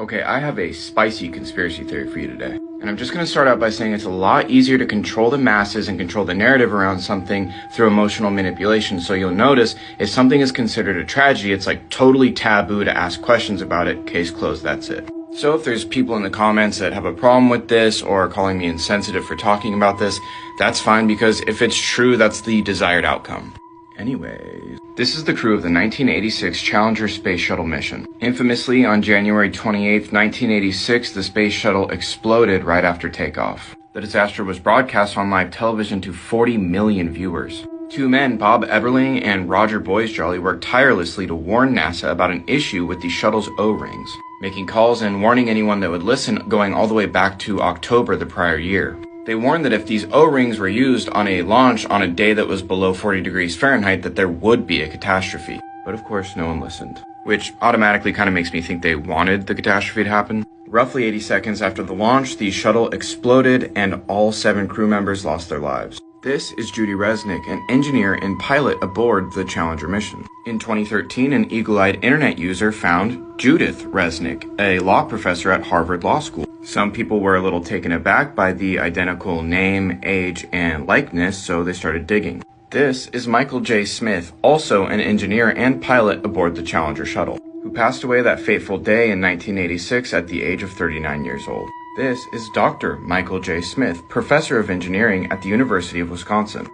Okay, I have a spicy conspiracy theory for you today. And I'm just going to start out by saying it's a lot easier to control the masses and control the narrative around something through emotional manipulation. So you'll notice if something is considered a tragedy, it's like totally taboo to ask questions about it. Case closed, that's it. So if there's people in the comments that have a problem with this or calling me insensitive for talking about this, that's fine because if it's true, that's the desired outcome. Anyways, this is the crew of the 1986 Challenger space shuttle mission. Infamously, on January 28, 1986, the space shuttle exploded right after takeoff. The disaster was broadcast on live television to 40 million viewers. Two men, Bob Eberling and Roger Boisjolly, worked tirelessly to warn NASA about an issue with the shuttle's O-rings, making calls and warning anyone that would listen going all the way back to October the prior year. They warned that if these O-rings were used on a launch on a day that was below 40 degrees Fahrenheit, that there would be a catastrophe. But of course, no one listened. Which automatically kind of makes me think they wanted the catastrophe to happen. Roughly 80 seconds after the launch, the shuttle exploded and all 7 crew members lost their lives. This is Judy Resnick, an engineer and pilot aboard the Challenger mission. In 2013, an eagle-eyed internet user found Judith Resnick, a law professor at Harvard Law School. Some people were a little taken aback by the identical name, age, and likeness, so they started digging. This is Michael J. Smith, also an engineer and pilot aboard the Challenger shuttle, who passed away that fateful day in 1986 at the age of 39 years old. This is Dr. Michael J. Smith, professor of engineering at the University of Wisconsin.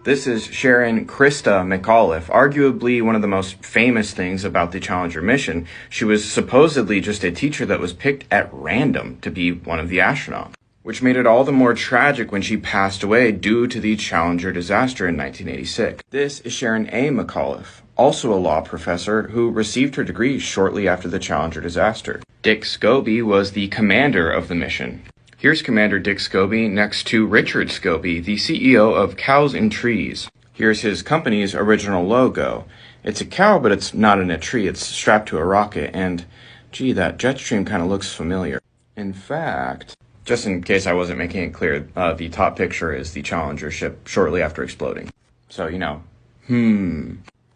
This is Sharon Krista McAuliffe, arguably one of the most famous things about the Challenger mission. She was supposedly just a teacher that was picked at random to be one of the astronauts, which made it all the more tragic when she passed away due to the Challenger disaster in 1986. This is Sharon A. McAuliffe, also a law professor who received her degree shortly after the Challenger disaster. Dick Scobie was the commander of the mission. Here's Commander Dick Scobie next to Richard Scobie, the CEO of Cows and Trees. Here's his company's original logo. It's a cow, but it's not in a tree. It's strapped to a rocket, and gee, that jet stream kind of looks familiar. In fact, just in case I wasn't making it clear, the top picture is the Challenger ship shortly after exploding. So,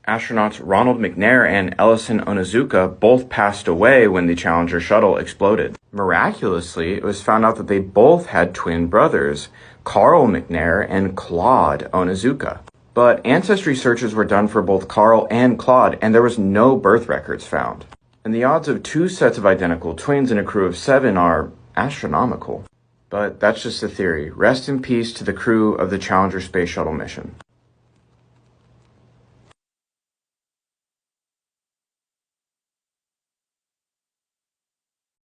Astronauts Ronald McNair and Ellison Onizuka both passed away when the Challenger shuttle exploded. Miraculously, it was found out that they both had twin brothers, Carl McNair and Claude Onizuka. But ancestry searches were done for both Carl and Claude, and there was no birth records found. And the odds of 2 sets of identical twins in a crew of 7 are astronomical. But that's just a theory. Rest in peace to the crew of the Challenger space shuttle mission.